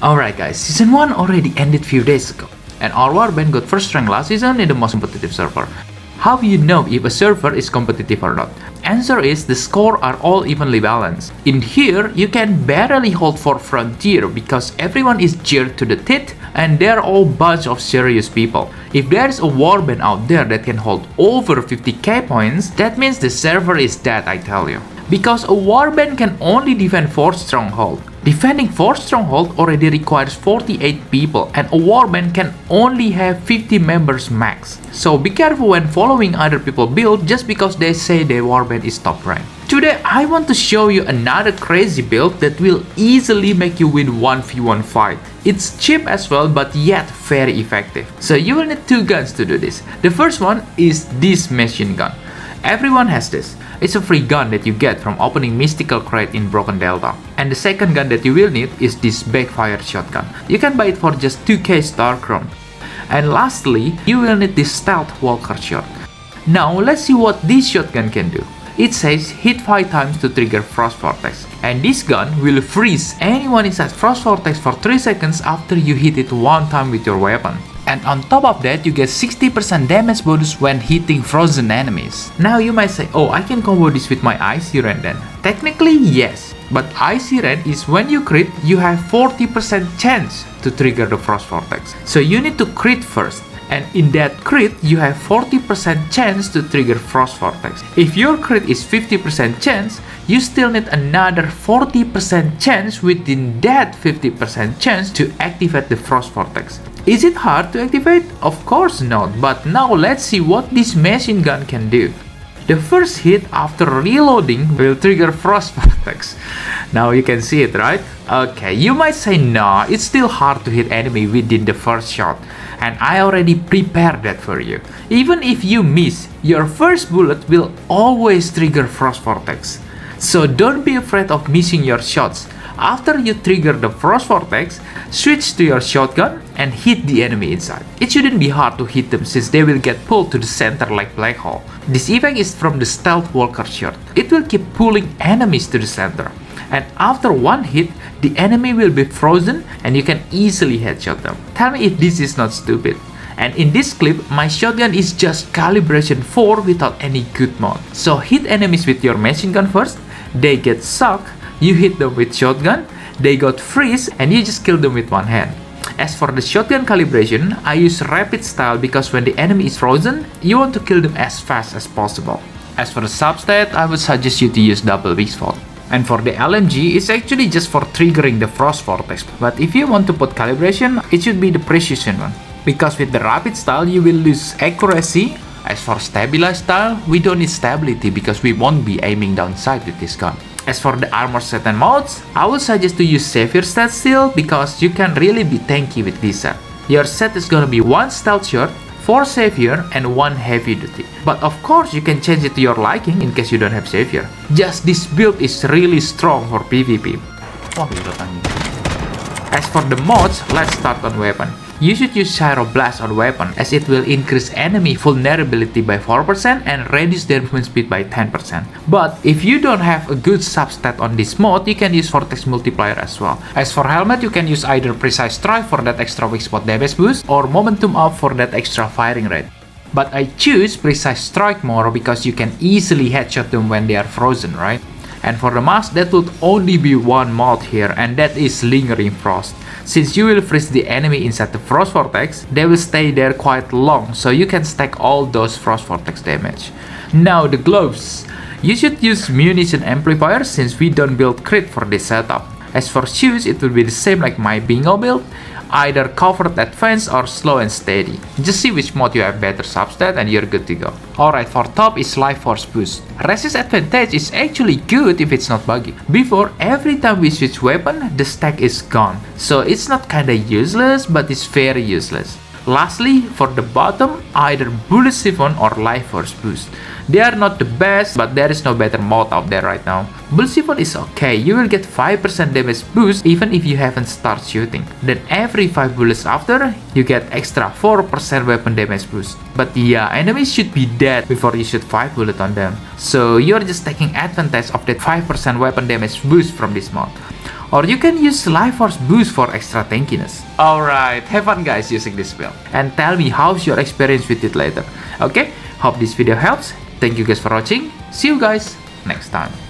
Alright guys, Season 1 already ended few days ago, and our warband got first rank last season in the most competitive server. How do you know if a server is competitive or not? Answer is the score are all evenly balanced. In here, you can barely hold for Frontier because everyone is geared to the teeth and they're all bunch of serious people. If there's a warband out there that can hold over 50k points, that means the server is dead, I tell you. Because a warband can only defend 4 stronghold. Defending 4 stronghold already requires 48 people and a warband can only have 50 members max. So be careful when following other people build just because they say their warband is top rank. Today I want to show you another crazy build that will easily make you win 1v1 fight. It's cheap as well but yet very effective. So you will need 2 guns to do this. The first one is this machine gun. Everyone has this. It's a free gun that you get from opening mystical crate in Broken Delta. And the second gun that you will need is this backfire shotgun. You can buy it for just 2k star crown. And lastly, you will need this stealth walker shot. Now let's see what this shotgun can do. It says hit 5 times to trigger Frost Vortex. And this gun will freeze anyone inside Frost Vortex for 3 seconds after you hit it 1 time with your weapon. And on top of that, you get 60% damage bonus when hitting frozen enemies. Now you might say, oh, I can combo this with my Icy Rain then. Technically yes, but Icy Rain is when you crit, you have 40% chance to trigger the Frost Vortex. So you need to crit first. And in that crit, you have 40% chance to trigger Frost Vortex. If your crit is 50% chance, you still need another 40% chance within that 50% chance to activate the Frost Vortex. Is it hard to activate? Of course not, but now let's see what this machine gun can do. The first hit after reloading will trigger Frost Vortex. Now you can see it, right? Okay, you might say nah, it's still hard to hit enemy within the first shot. And I already prepared that for you. Even if you miss, your first bullet will always trigger Frost Vortex. So don't be afraid of missing your shots. After you trigger the Frost Vortex, switch to your shotgun and hit the enemy inside. It shouldn't be hard to hit them since they will get pulled to the center like black hole. This effect is from the stealth walker shot. It will keep pulling enemies to the center. And after one hit, the enemy will be frozen and you can easily headshot them. Tell me if this is not stupid. And in this clip, my shotgun is just calibration 4 without any good mod. So hit enemies with your machine gun first, they get sucked, you hit them with shotgun, they got freeze and you just kill them with one hand. As for the shotgun calibration, I use rapid style because when the enemy is frozen, you want to kill them as fast as possible. As for the substat, I would suggest you to use double weak spot. And for the LMG, it's actually just for triggering the Frost Vortex, but if you want to put calibration, it should be the precision one. Because with the rapid style, you will lose accuracy. As for stabilized style, we don't need stability because we won't be aiming down sight with this gun. As for the armor set and mods, I would suggest to use Savior stat still because you can really be tanky with this set. Your set is gonna be 1 stealth shot, 4 Savior and 1 heavy duty. But of course you can change it to your liking in case you don't have Savior. Just this build is really strong for PvP. As for the mods, let's start on weapon. You should use Gyro Blast on weapon as it will increase enemy vulnerability by 4% and reduce their movement speed by 10%. But if you don't have a good substat on this mod, you can use Vortex Multiplier as well. As for helmet, you can use either Precise Strike for that extra weak spot damage boost or Momentum Up for that extra firing rate. But I choose Precise Strike more because you can easily headshot them when they are frozen, right? And for the mask, that would only be one mod here, and that is Lingering Frost. Since you will freeze the enemy inside the Frost Vortex, they will stay there quite long, so you can stack all those Frost Vortex damage. Now the gloves. You should use Munition Amplifier since we don't build crit for this setup. As for shoes, it will be the same like my bingo build, either covered advance or slow and steady. Just see which mod you have better substat and you're good to go. Alright, for top is Life Force Boost. Resist Advantage is actually good if it's not buggy. Before, every time we switch weapon, the stack is gone. So it's not kinda useless, but it's very useless. Lastly, for the bottom, either Bullet Siphon or Life Force Boost. They are not the best, but there is no better mod out there right now. Bullet Siphon is okay, you will get 5% damage boost even if you haven't started shooting. Then every 5 bullets after, you get extra 4% weapon damage boost. But yeah, enemies should be dead before you shoot 5 bullets on them. So you're just taking advantage of that 5% weapon damage boost from this mod. Or you can use Life Force Boost for extra tankiness. Alright, have fun guys using this build. And tell me how's your experience with it later. Okay, hope this video helps. Thank you guys for watching. See you guys next time.